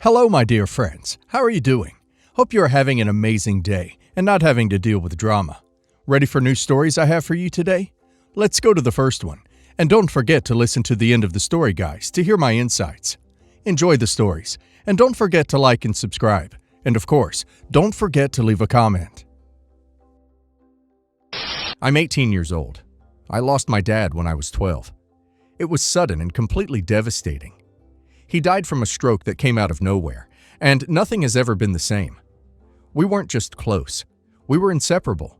Hello, my dear friends. How are you doing? Hope you are having an amazing day and not having to deal with drama. Ready for new stories I have for you today? Let's go to the first one. And don't forget to listen to the end of the story, guys, to hear my insights. Enjoy the stories, and don't forget to like and subscribe. And of course, don't forget to leave a comment. I'm 18 years old. I lost my dad when I was 12. It was sudden and completely devastating. He died from a stroke that came out of nowhere, and nothing has ever been the same. We weren't just close. We were inseparable.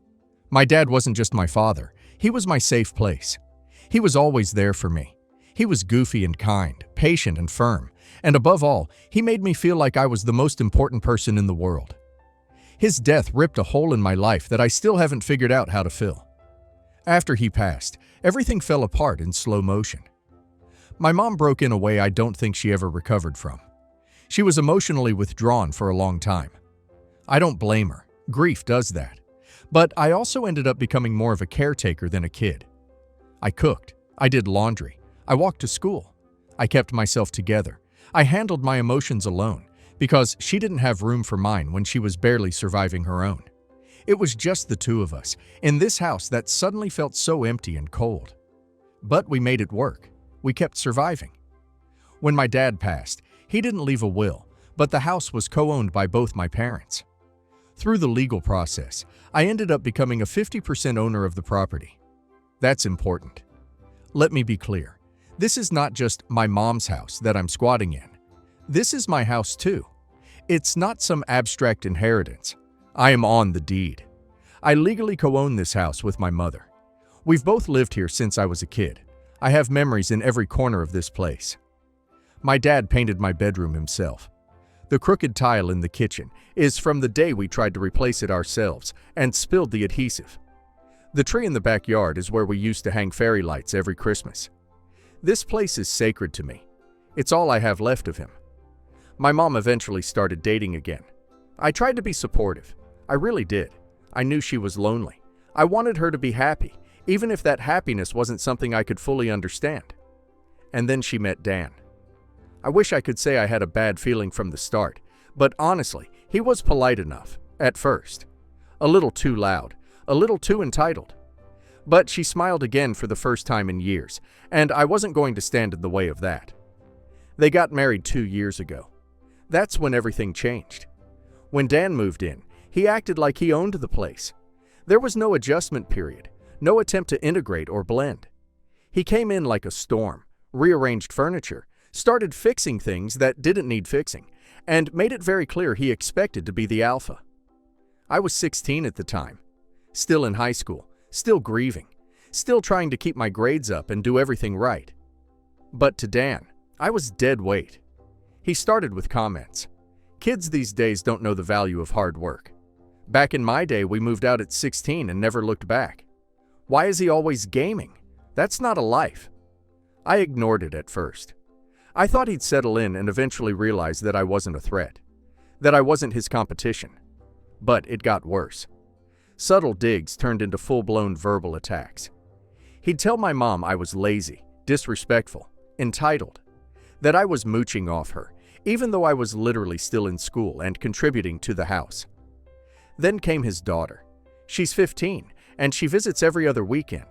My dad wasn't just my father. He was my safe place. He was always there for me. He was goofy and kind, patient and firm, and above all, he made me feel like I was the most important person in the world. His death ripped a hole in my life that I still haven't figured out how to fill. After he passed, everything fell apart in slow motion. My mom broke in a way I don't think she ever recovered from. She was emotionally withdrawn for a long time. I don't blame her. Grief does that. But I also ended up becoming more of a caretaker than a kid. I cooked. I did laundry. I walked to school. I kept myself together. I handled my emotions alone because she didn't have room for mine when she was barely surviving her own. It was just the two of us in this house that suddenly felt so empty and cold. But we made it work. We kept surviving. When my dad passed, he didn't leave a will, but the house was co-owned by both my parents. Through the legal process, I ended up becoming a 50% owner of the property. That's important. Let me be clear. This is not just my mom's house that I'm squatting in. This is my house too. It's not some abstract inheritance. I am on the deed. I legally co-own this house with my mother. We've both lived here since I was a kid. I have memories in every corner of this place. My dad painted my bedroom himself. The crooked tile in the kitchen is from the day we tried to replace it ourselves and spilled the adhesive. The tree in the backyard is where we used to hang fairy lights every Christmas. This place is sacred to me. It's all I have left of him. My mom eventually started dating again. I tried to be supportive. I really did. I knew she was lonely. I wanted her to be happy, even if that happiness wasn't something I could fully understand. And then she met Dan. I wish I could say I had a bad feeling from the start, but honestly, he was polite enough, at first. A little too loud, a little too entitled. But she smiled again for the first time in years, and I wasn't going to stand in the way of that. They got married 2 years ago. That's when everything changed. When Dan moved in, he acted like he owned the place. There was no adjustment period. No attempt to integrate or blend. He came in like a storm, rearranged furniture, started fixing things that didn't need fixing, and made it very clear he expected to be the alpha. I was 16 at the time, still in high school, still grieving, still trying to keep my grades up and do everything right. But to Dan, I was dead weight. He started with comments. Kids these days don't know the value of hard work. Back in my day, we moved out at 16 and never looked back. Why is he always gaming? That's not a life. I ignored it at first. I thought he'd settle in and eventually realize that I wasn't a threat, that I wasn't his competition. But it got worse. Subtle digs turned into full-blown verbal attacks. He'd tell my mom I was lazy, disrespectful, entitled, that I was mooching off her, even though I was literally still in school and contributing to the house. Then came his daughter. She's 15. And she visits every other weekend.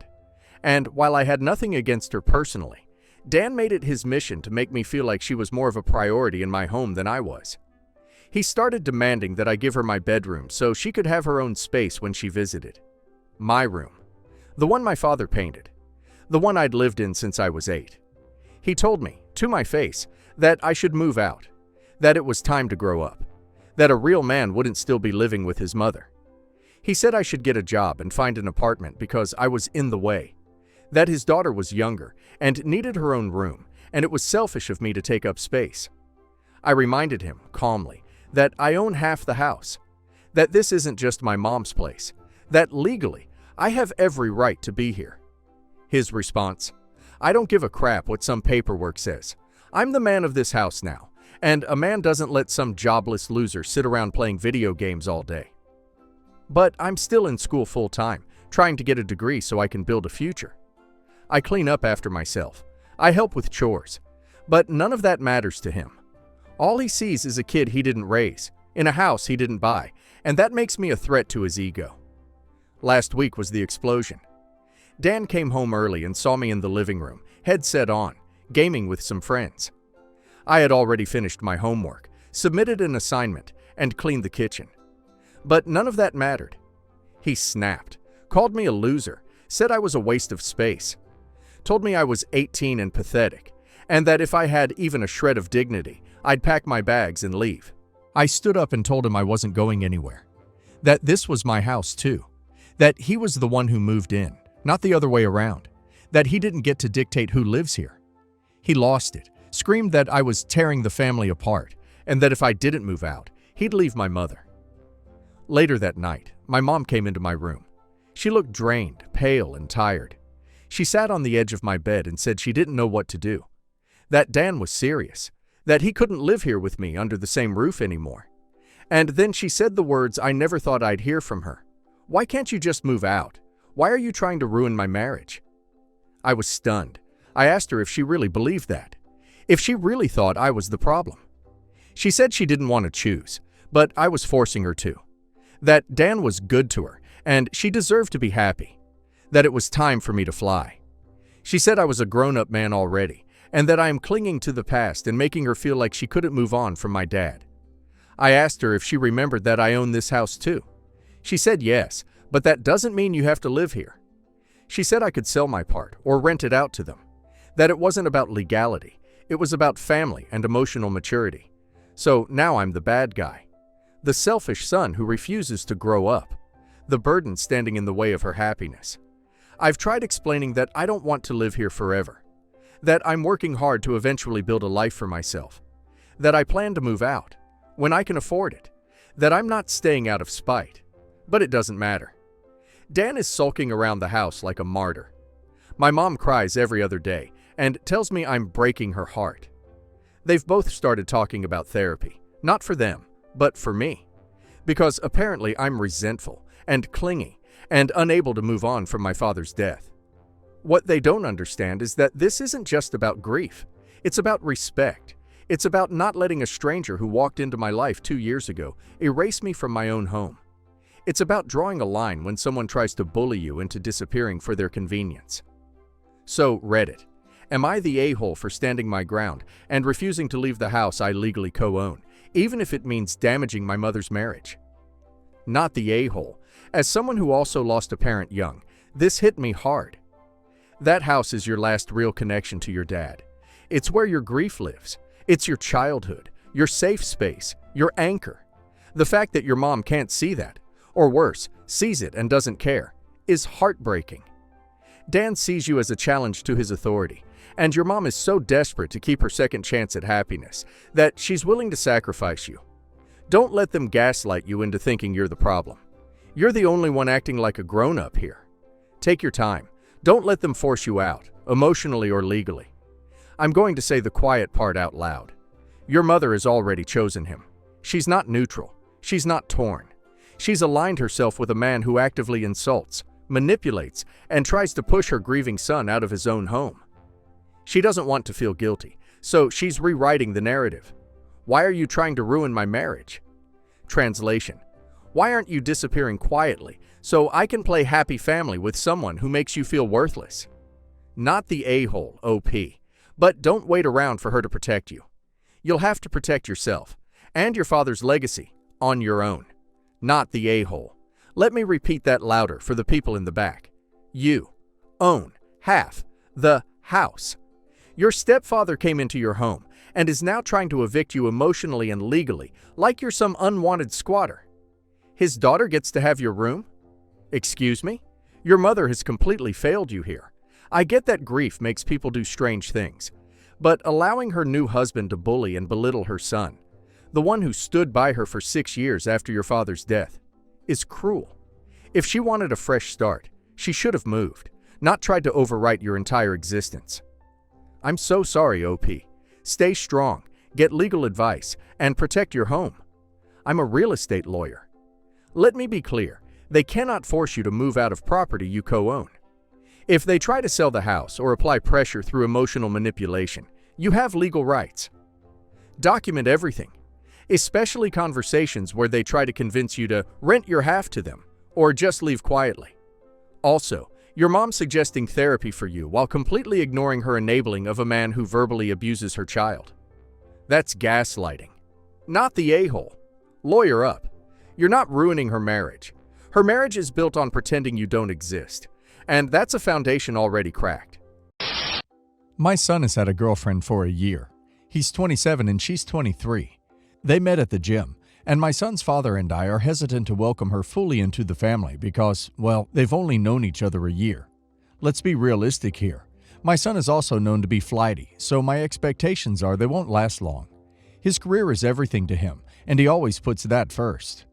And while I had nothing against her personally, Dan made it his mission to make me feel like she was more of a priority in my home than I was. He started demanding that I give her my bedroom so she could have her own space when she visited. My room. The one my father painted. The one I'd lived in since I was 8. He told me, to my face, that I should move out. That it was time to grow up. That a real man wouldn't still be living with his mother. He said I should get a job and find an apartment because I was in the way, that his daughter was younger and needed her own room, and it was selfish of me to take up space. I reminded him, calmly, that I own half the house, that this isn't just my mom's place, that legally, I have every right to be here. His response, I don't give a crap what some paperwork says. I'm the man of this house now, and a man doesn't let some jobless loser sit around playing video games all day. But I'm still in school full-time, trying to get a degree so I can build a future. I clean up after myself. I help with chores. But none of that matters to him. All he sees is a kid he didn't raise, in a house he didn't buy, and that makes me a threat to his ego. Last week was the explosion. Dan came home early and saw me in the living room, headset on, gaming with some friends. I had already finished my homework, submitted an assignment, and cleaned the kitchen. But none of that mattered. He snapped, called me a loser, said I was a waste of space, told me I was 18 and pathetic, and that if I had even a shred of dignity, I'd pack my bags and leave. I stood up and told him I wasn't going anywhere, that this was my house too, that he was the one who moved in, not the other way around, that he didn't get to dictate who lives here. He lost it, screamed that I was tearing the family apart, and that if I didn't move out, he'd leave my mother. Later that night, my mom came into my room. She looked drained, pale, and tired. She sat on the edge of my bed and said she didn't know what to do, that Dan was serious, that he couldn't live here with me under the same roof anymore. And then she said the words I never thought I'd hear from her. "Why can't you just move out? Why are you trying to ruin my marriage?" I was stunned. I asked her if she really believed that, if she really thought I was the problem. She said she didn't want to choose, but I was forcing her to. That Dan was good to her, and she deserved to be happy. That it was time for me to fly. She said I was a grown-up man already, and that I am clinging to the past and making her feel like she couldn't move on from my dad. I asked her if she remembered that I own this house too. She said yes, but that doesn't mean you have to live here. She said I could sell my part or rent it out to them, that it wasn't about legality, it was about family and emotional maturity. So now I'm the bad guy, the selfish son who refuses to grow up, the burden standing in the way of her happiness. I've tried explaining that I don't want to live here forever, that I'm working hard to eventually build a life for myself, that I plan to move out when I can afford it, that I'm not staying out of spite. But it doesn't matter. Dan is sulking around the house like a martyr. My mom cries every other day and tells me I'm breaking her heart. They've both started talking about therapy, not for them, but for me, because apparently I'm resentful and clingy and unable to move on from my father's death. What they don't understand is that this isn't just about grief. It's about respect. It's about not letting a stranger who walked into my life 2 years ago erase me from my own home. It's about drawing a line when someone tries to bully you into disappearing for their convenience. So, Reddit, am I the a-hole for standing my ground and refusing to leave the house I legally co-own, even if it means damaging my mother's marriage? Not the a-hole. As someone who also lost a parent young, this hit me hard. That house is your last real connection to your dad. It's where your grief lives. It's your childhood, your safe space, your anchor. The fact that your mom can't see that, or worse, sees it and doesn't care, is heartbreaking. Dan sees you as a challenge to his authority, and your mom is so desperate to keep her second chance at happiness that she's willing to sacrifice you. Don't let them gaslight you into thinking you're the problem. You're the only one acting like a grown-up here. Take your time. Don't let them force you out, emotionally or legally. I'm going to say the quiet part out loud. Your mother has already chosen him. She's not neutral. She's not torn. She's aligned herself with a man who actively insults, manipulates, and tries to push her grieving son out of his own home. She doesn't want to feel guilty, so she's rewriting the narrative. Why are you trying to ruin my marriage? Translation: why aren't you disappearing quietly so I can play happy family with someone who makes you feel worthless? Not the a-hole, OP, but don't wait around for her to protect you. You'll have to protect yourself and your father's legacy on your own. Not the a-hole. Let me repeat that louder for the people in the back. You own half the house. Your stepfather came into your home and is now trying to evict you emotionally and legally like you're some unwanted squatter. His daughter gets to have your room? Excuse me? Your mother has completely failed you here. I get that grief makes people do strange things, but allowing her new husband to bully and belittle her son, the one who stood by her for 6 years after your father's death, is cruel. If she wanted a fresh start, she should have moved, not tried to overwrite your entire existence. I'm so sorry, OP. Stay strong, get legal advice, and protect your home. I'm a real estate lawyer. Let me be clear, they cannot force you to move out of property you co-own. If they try to sell the house or apply pressure through emotional manipulation, you have legal rights. Document everything, especially conversations where they try to convince you to rent your half to them or just leave quietly. Also, your mom suggesting therapy for you while completely ignoring her enabling of a man who verbally abuses her child. That's gaslighting. Not the a-hole. Lawyer up. You're not ruining her marriage. Her marriage is built on pretending you don't exist, and that's a foundation already cracked. My son has had a girlfriend for a year. He's 27 and she's 23. They met at the gym, and my son's father and I are hesitant to welcome her fully into the family because, well, they've only known each other a year. Let's be realistic here. My son is also known to be flighty, so my expectations are they won't last long. His career is everything to him, and he always puts that first.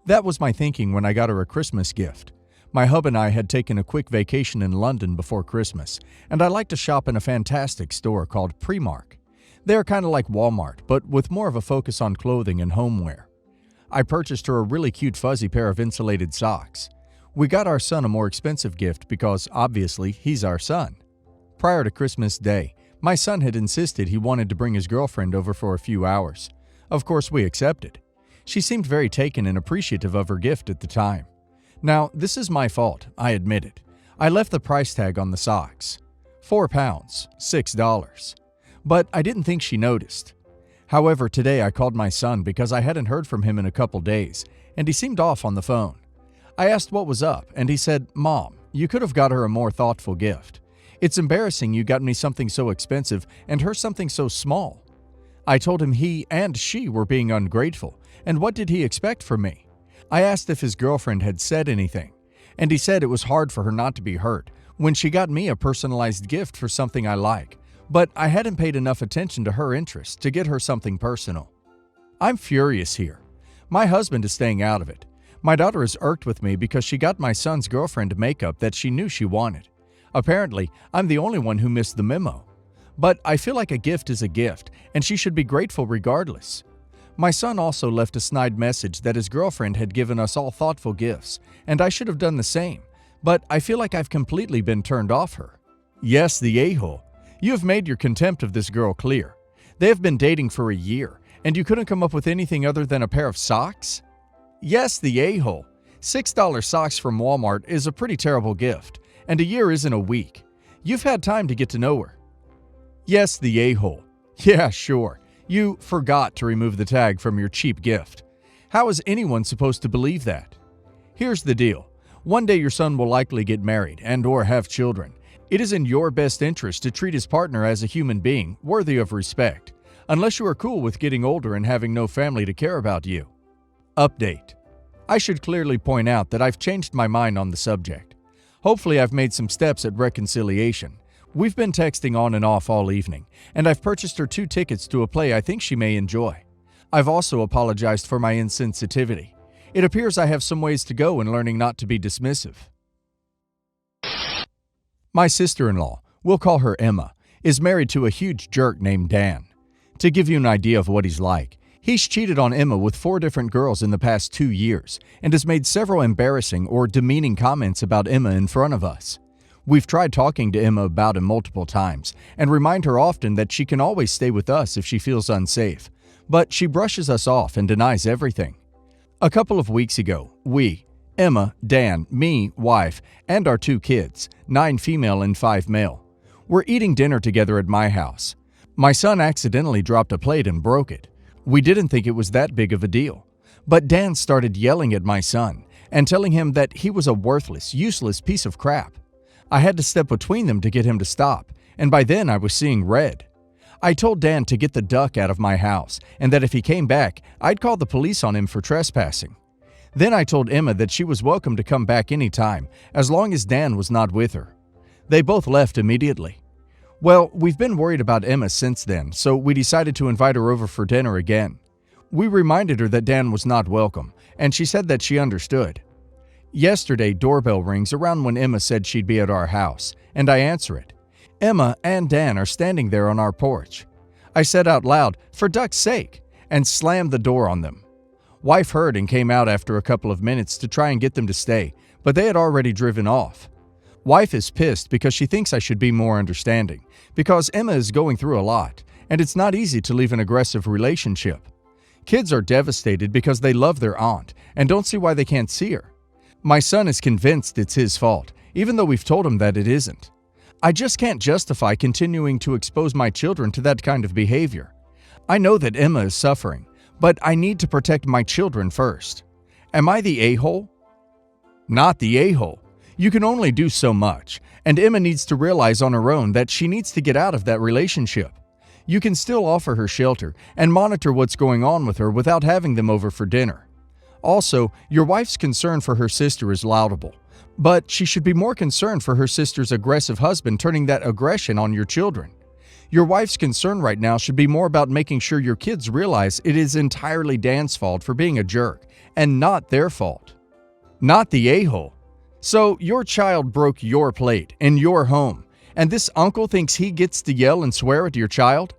That was my thinking when I got her a Christmas gift. My hub and I had taken a quick vacation in London before Christmas, and I like to shop in a fantastic store called Primark. They're kind of like Walmart, but with more of a focus on clothing and homeware. I purchased her a really cute fuzzy pair of insulated socks. We got our son a more expensive gift because, obviously, he's our son. Prior to Christmas Day, my son had insisted he wanted to bring his girlfriend over for a few hours. Of course, we accepted. She seemed very taken and appreciative of her gift at the time. Now, this is my fault, I admit it. I left the price tag on the socks. £4, $6. But I didn't think she noticed. However, today I called my son because I hadn't heard from him in a couple days, and he seemed off on the phone. I asked what was up, and he said, "Mom, you could have got her a more thoughtful gift. It's embarrassing you got me something so expensive and her something so small." I told him he and she were being ungrateful, and what did he expect from me? I asked if his girlfriend had said anything, and he said it was hard for her not to be hurt when she got me a personalized gift for something I like, but I hadn't paid enough attention to her interests to get her something personal. I'm furious here. My husband is staying out of it. My daughter is irked with me because she got my son's girlfriend makeup that she knew she wanted. Apparently, I'm the only one who missed the memo. But I feel like a gift is a gift, and she should be grateful regardless. My son also left a snide message that his girlfriend had given us all thoughtful gifts, and I should have done the same, but I feel like I've completely been turned off her. Yes, the a-hole. You have made your contempt of this girl clear. They have been dating for a year, and you couldn't come up with anything other than a pair of socks? Yes, the a-hole. $6 socks from Walmart is a pretty terrible gift, and a year isn't a week. You've had time to get to know her. Yes, the a-hole. Yeah, sure. You forgot to remove the tag from your cheap gift. How is anyone supposed to believe that? Here's the deal. One day your son will likely get married and/or have children. It is in your best interest to treat his partner as a human being worthy of respect, unless you are cool with getting older and having no family to care about you. Update. I should clearly point out that I've changed my mind on the subject. Hopefully I've made some steps at reconciliation. We've been texting on and off all evening, and I've purchased her 2 tickets to a play I think she may enjoy. I've also apologized for my insensitivity. It appears I have some ways to go in learning not to be dismissive. My sister-in-law, we'll call her Emma, is married to a huge jerk named Dan. To give you an idea of what he's like, he's cheated on Emma with 4 different girls in the past 2 years and has made several embarrassing or demeaning comments about Emma in front of us. We've tried talking to Emma about him multiple times and remind her often that she can always stay with us if she feels unsafe, but she brushes us off and denies everything. A couple of weeks ago, we, Emma, Dan, me, wife, and our 2 kids, 9 female and 5 male, were eating dinner together at my house. My son accidentally dropped a plate and broke it. We didn't think it was that big of a deal, but Dan started yelling at my son and telling him that he was a worthless, useless piece of crap. I had to step between them to get him to stop, and by then I was seeing red. I told Dan to get the duck out of my house and that if he came back, I'd call the police on him for trespassing. Then I told Emma that she was welcome to come back anytime, as long as Dan was not with her. They both left immediately. Well, we've been worried about Emma since then, so we decided to invite her over for dinner again. We reminded her that Dan was not welcome, and she said that she understood. Yesterday, doorbell rings around when Emma said she'd be at our house, and I answer it. Emma and Dan are standing there on our porch. I said out loud, "For duck's sake," and slammed the door on them. Wife heard and came out after a couple of minutes to try and get them to stay, but they had already driven off. Wife is pissed because she thinks I should be more understanding, because Emma is going through a lot, and it's not easy to leave an aggressive relationship. Kids are devastated because they love their aunt and don't see why they can't see her. My son is convinced it's his fault, even though we've told him that it isn't. I just can't justify continuing to expose my children to that kind of behavior. I know that Emma is suffering, but I need to protect my children first. Am I the a-hole? Not the a-hole. You can only do so much, and Emma needs to realize on her own that she needs to get out of that relationship. You can still offer her shelter and monitor what's going on with her without having them over for dinner. Also, your wife's concern for her sister is laudable, but she should be more concerned for her sister's aggressive husband turning that aggression on your children. Your wife's concern right now should be more about making sure your kids realize it is entirely Dan's fault for being a jerk and not their fault. Not the a-hole. So your child broke your plate in your home, and this uncle thinks he gets to yell and swear at your child?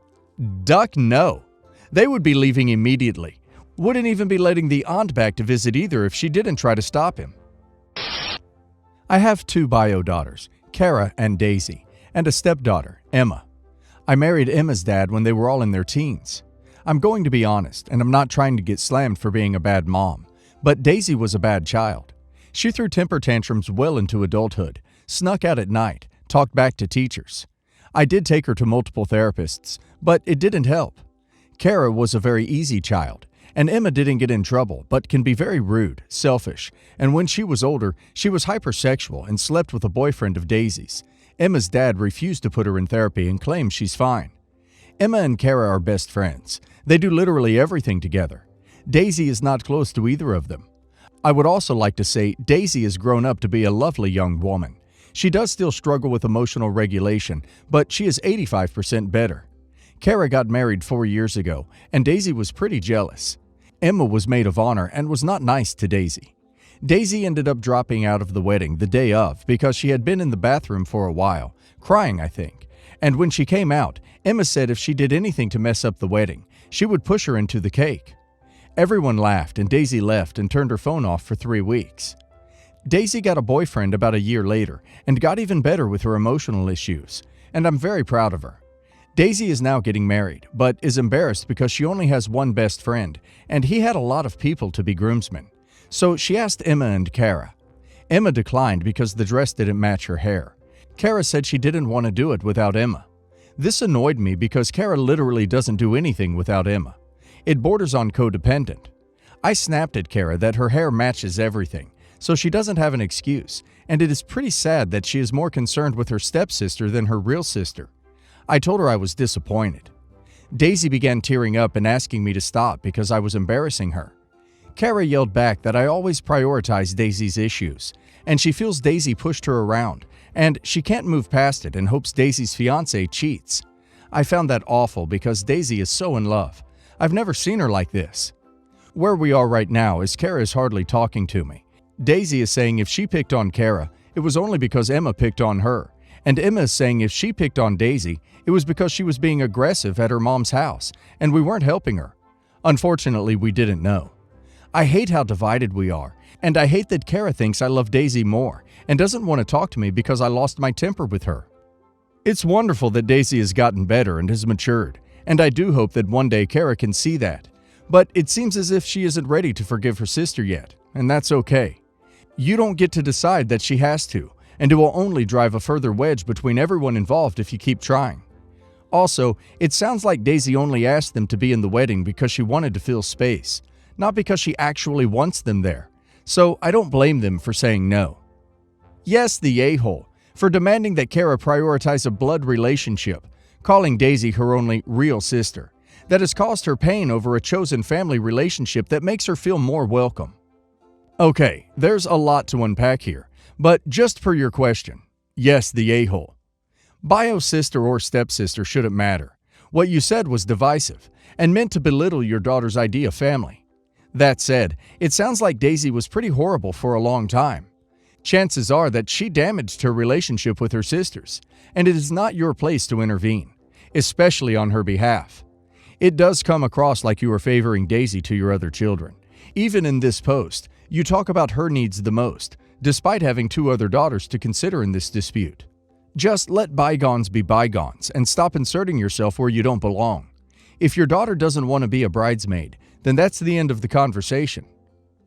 Duck no. They would be leaving immediately. Wouldn't even be letting the aunt back to visit either if she didn't try to stop him. I have 2 bio daughters, Kara and Daisy, and a stepdaughter, Emma. I married Emma's dad when they were all in their teens. I'm going to be honest, and I'm not trying to get slammed for being a bad mom, but Daisy was a bad child. She threw temper tantrums well into adulthood, snuck out at night, talked back to teachers. I did take her to multiple therapists, but it didn't help. Kara was a very easy child, and Emma didn't get in trouble, but can be very rude, selfish, and when she was older, she was hypersexual and slept with a boyfriend of Daisy's. Emma's dad refused to put her in therapy and claims she's fine. Emma and Kara are best friends. They do literally everything together. Daisy is not close to either of them. I would also like to say Daisy has grown up to be a lovely young woman. She does still struggle with emotional regulation, but she is 85% better. Kara got married 4 years ago, and Daisy was pretty jealous. Emma was maid of honor and was not nice to Daisy. Daisy ended up dropping out of the wedding the day of because she had been in the bathroom for a while, crying I think, and when she came out, Emma said if she did anything to mess up the wedding, she would push her into the cake. Everyone laughed and Daisy left and turned her phone off for 3 weeks. Daisy got a boyfriend about a year later and got even better with her emotional issues, and I'm very proud of her. Daisy is now getting married, but is embarrassed because she only has one best friend, and he had a lot of people to be groomsmen. So she asked Emma and Kara. Emma declined because the dress didn't match her hair. Kara said she didn't want to do it without Emma. This annoyed me because Kara literally doesn't do anything without Emma. It borders on codependent. I snapped at Kara that her hair matches everything, so she doesn't have an excuse, and it is pretty sad that she is more concerned with her stepsister than her real sister. I told her I was disappointed. Daisy began tearing up and asking me to stop because I was embarrassing her. Kara yelled back that I always prioritize Daisy's issues, and she feels Daisy pushed her around, and she can't move past it and hopes Daisy's fiancé cheats. I found that awful because Daisy is so in love. I've never seen her like this. Where we are right now is Kara is hardly talking to me. Daisy is saying if she picked on Kara, it was only because Emma picked on her, and Emma is saying if she picked on Daisy, it was because she was being aggressive at her mom's house, and we weren't helping her. Unfortunately, we didn't know. I hate how divided we are, and I hate that Kara thinks I love Daisy more and doesn't want to talk to me because I lost my temper with her. It's wonderful that Daisy has gotten better and has matured, and I do hope that one day Kara can see that. But it seems as if she isn't ready to forgive her sister yet, and that's okay. You don't get to decide that she has to, and it will only drive a further wedge between everyone involved if you keep trying. Also, it sounds like Daisy only asked them to be in the wedding because she wanted to fill space, not because she actually wants them there. So I don't blame them for saying no. Yes, the a-hole, for demanding that Kara prioritize a blood relationship, calling Daisy her only real sister, that has caused her pain over a chosen family relationship that makes her feel more welcome. Okay, there's a lot to unpack here, but just per your question, yes, the a-hole. Bio sister or stepsister shouldn't matter. What you said was divisive and meant to belittle your daughter's idea of family. That said, it sounds like Daisy was pretty horrible for a long time. Chances are that she damaged her relationship with her sisters, and it is not your place to intervene, especially on her behalf. It does come across like you are favoring Daisy to your other children. Even in this post, you talk about her needs the most, despite having 2 other daughters to consider in this dispute. Just let bygones be bygones and stop inserting yourself where you don't belong. If your daughter doesn't want to be a bridesmaid, then that's the end of the conversation.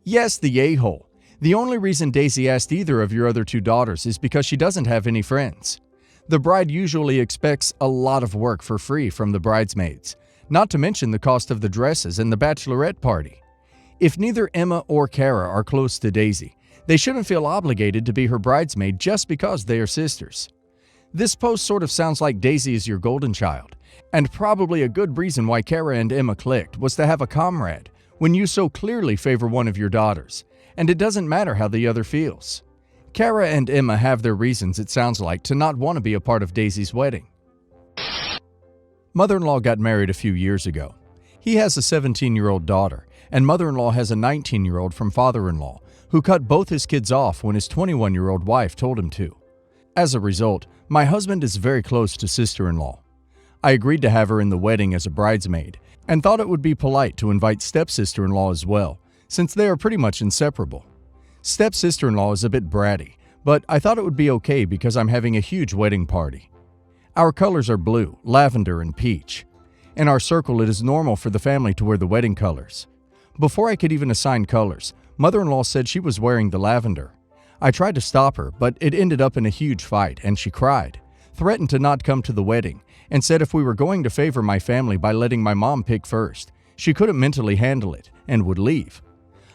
Yes, the a-hole. The only reason Daisy asked either of your other two daughters is because she doesn't have any friends. The bride usually expects a lot of work for free from the bridesmaids, not to mention the cost of the dresses and the bachelorette party. If neither Emma or Kara are close to Daisy, they shouldn't feel obligated to be her bridesmaid just because they are sisters. This post sort of sounds like Daisy is your golden child, and probably a good reason why Kara and Emma clicked was to have a comrade when you so clearly favor one of your daughters, and it doesn't matter how the other feels. Kara and Emma have their reasons, it sounds like, to not want to be a part of Daisy's wedding. Mother-in-law got married a few years ago. He has a 17-year-old daughter, and mother-in-law has a 19-year-old from father-in-law, who cut both his kids off when his 21-year-old wife told him to. As a result, my husband is very close to sister-in-law. I agreed to have her in the wedding as a bridesmaid, and thought it would be polite to invite stepsister-in-law as well, since they are pretty much inseparable. Stepsister-in-law is a bit bratty, but I thought it would be okay because I'm having a huge wedding party. Our colors are blue, lavender, and peach. In our circle, it is normal for the family to wear the wedding colors. Before I could even assign colors, mother-in-law said she was wearing the lavender. I tried to stop her, but it ended up in a huge fight, and she cried, threatened to not come to the wedding, and said if we were going to favor my family by letting my mom pick first, she couldn't mentally handle it and would leave.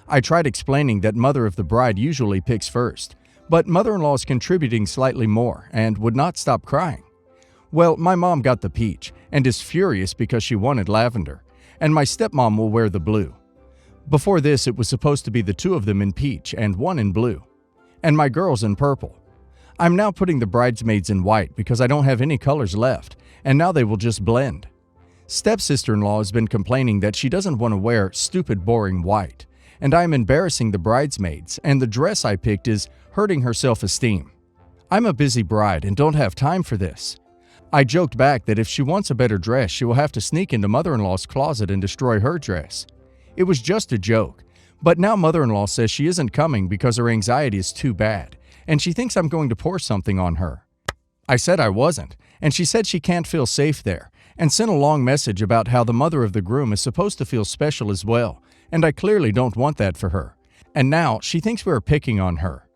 I tried explaining that mother of the bride usually picks first, but mother-in-law is contributing slightly more and would not stop crying. Well, my mom got the peach and is furious because she wanted lavender, and my stepmom will wear the blue. Before this, it was supposed to be the two of them in peach and one in blue, and my girls in purple. I'm now putting the bridesmaids in white because I don't have any colors left, and now they will just blend. Stepsister-in-law has been complaining that she doesn't want to wear stupid, boring white, and I am embarrassing the bridesmaids, and the dress I picked is hurting her self-esteem. I'm a busy bride and don't have time for this. I joked back that if she wants a better dress, she will have to sneak into mother-in-law's closet and destroy her dress. It was just a joke, but now mother-in-law says she isn't coming because her anxiety is too bad, and she thinks I'm going to pour something on her. I said I wasn't, and she said she can't feel safe there, and sent a long message about how the mother of the groom is supposed to feel special as well, and I clearly don't want that for her. And now she thinks we are picking on her.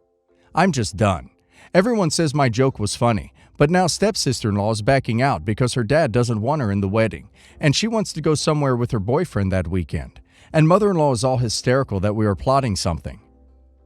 I'm just done. Everyone says my joke was funny, but now stepsister-in-law is backing out because her dad doesn't want her in the wedding, and she wants to go somewhere with her boyfriend that weekend. And mother-in-law is all hysterical that we are plotting something.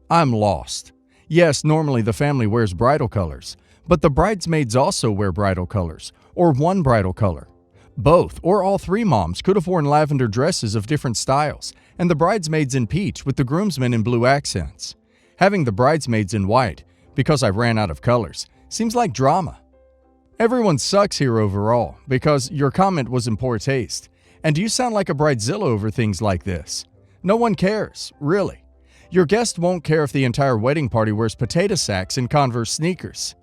I'm lost. Yes, normally the family wears bridal colors, but the bridesmaids also wear bridal colors, or one bridal color. Both or all three moms could have worn lavender dresses of different styles, and the bridesmaids in peach with the groomsmen in blue accents. Having the bridesmaids in white, because I ran out of colors, seems like drama. Everyone sucks here overall, because your comment was in poor taste, and you sound like a bridezilla over things like this. No one cares, really. Your guest won't care if the entire wedding party wears potato sacks and Converse sneakers.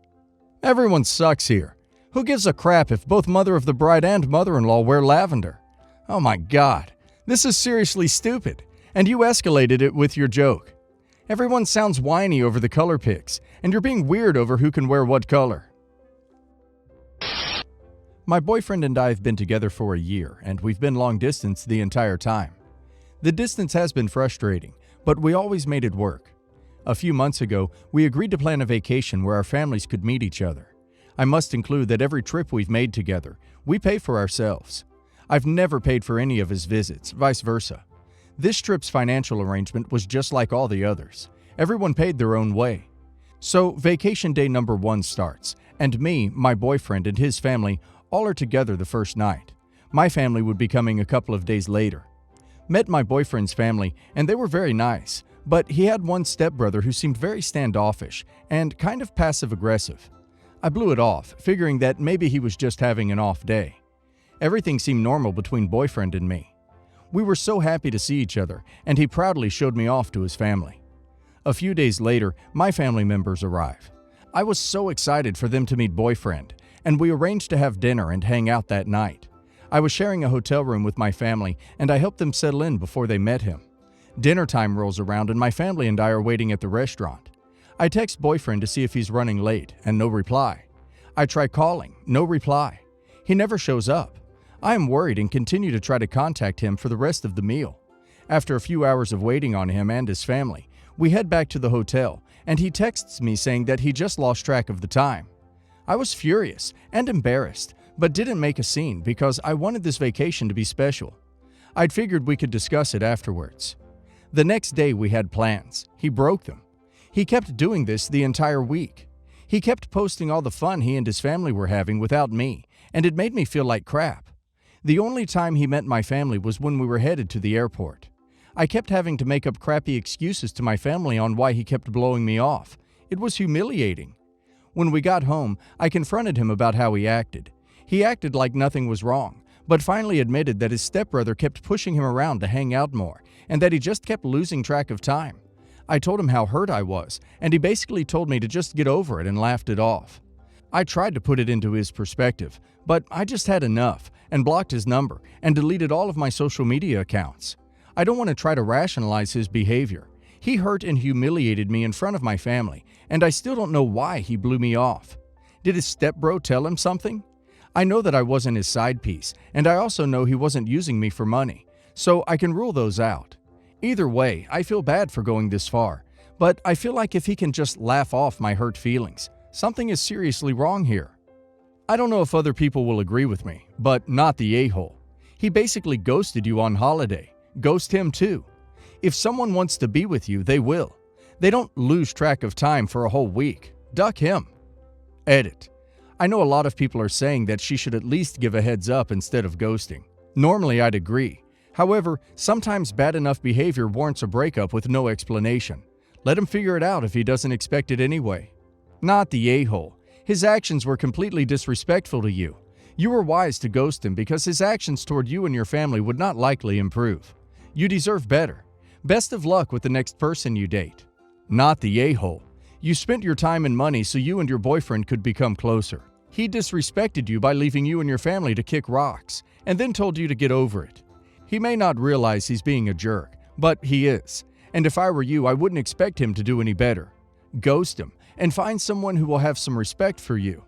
Everyone sucks here. Who gives a crap if both mother of the bride and mother-in-law wear lavender? Oh my God, this is seriously stupid, and you escalated it with your joke. Everyone sounds whiny over the color picks, and you're being weird over who can wear what color. My boyfriend and I have been together for a year, and we've been long distance the entire time. The distance has been frustrating, but we always made it work. A few months ago, we agreed to plan a vacation where our families could meet each other. I must include that every trip we've made together, we pay for ourselves. I've never paid for any of his visits, vice versa. This trip's financial arrangement was just like all the others. Everyone paid their own way. So vacation day number 1 starts, and me, my boyfriend, and his family all are together the first night. My family would be coming a couple of days later. Met my boyfriend's family, and they were very nice, but he had one stepbrother who seemed very standoffish and kind of passive-aggressive. I blew it off, figuring that maybe he was just having an off day. Everything seemed normal between boyfriend and me. We were so happy to see each other, and he proudly showed me off to his family. A few days later, my family members arrive. I was so excited for them to meet boyfriend, and we arranged to have dinner and hang out that night. I was sharing a hotel room with my family, and I helped them settle in before they met him. Dinner time rolls around, and my family and I are waiting at the restaurant. I text boyfriend to see if he's running late, and no reply. I try calling, no reply. He never shows up. I am worried and continue to try to contact him for the rest of the meal. After a few hours of waiting on him and his family, we head back to the hotel, and he texts me saying that he just lost track of the time. I was furious and embarrassed, but didn't make a scene because I wanted this vacation to be special. I'd figured we could discuss it afterwards. The next day we had plans. He broke them. He kept doing this the entire week. He kept posting all the fun he and his family were having without me, and it made me feel like crap. The only time he met my family was when we were headed to the airport. I kept having to make up crappy excuses to my family on why he kept blowing me off. It was humiliating. When we got home, I confronted him about how he acted. He acted like nothing was wrong, but finally admitted that his stepbrother kept pushing him around to hang out more, and that he just kept losing track of time. I told him how hurt I was, and he basically told me to just get over it and laughed it off. I tried to put it into his perspective, but I just had enough and blocked his number and deleted all of my social media accounts. I don't want to try to rationalize his behavior. He hurt and humiliated me in front of my family, and I still don't know why he blew me off. Did his stepbro tell him something? I know that I wasn't his side piece, and I also know he wasn't using me for money, so I can rule those out. Either way, I feel bad for going this far, but I feel like if he can just laugh off my hurt feelings, something is seriously wrong here. I don't know if other people will agree with me, but not the a-hole. He basically ghosted you on holiday. Ghost him too. If someone wants to be with you, they will. They don't lose track of time for a whole week. Duck him. Edit. I know a lot of people are saying that she should at least give a heads up instead of ghosting. Normally, I'd agree. However, sometimes bad enough behavior warrants a breakup with no explanation. Let him figure it out if he doesn't expect it anyway. Not the a-hole. His actions were completely disrespectful to you. You were wise to ghost him because his actions toward you and your family would not likely improve. You deserve better. Best of luck with the next person you date. Not the a-hole. You spent your time and money so you and your boyfriend could become closer. He disrespected you by leaving you and your family to kick rocks, and then told you to get over it. He may not realize he's being a jerk, but he is. And if I were you, I wouldn't expect him to do any better. Ghost him, and find someone who will have some respect for you.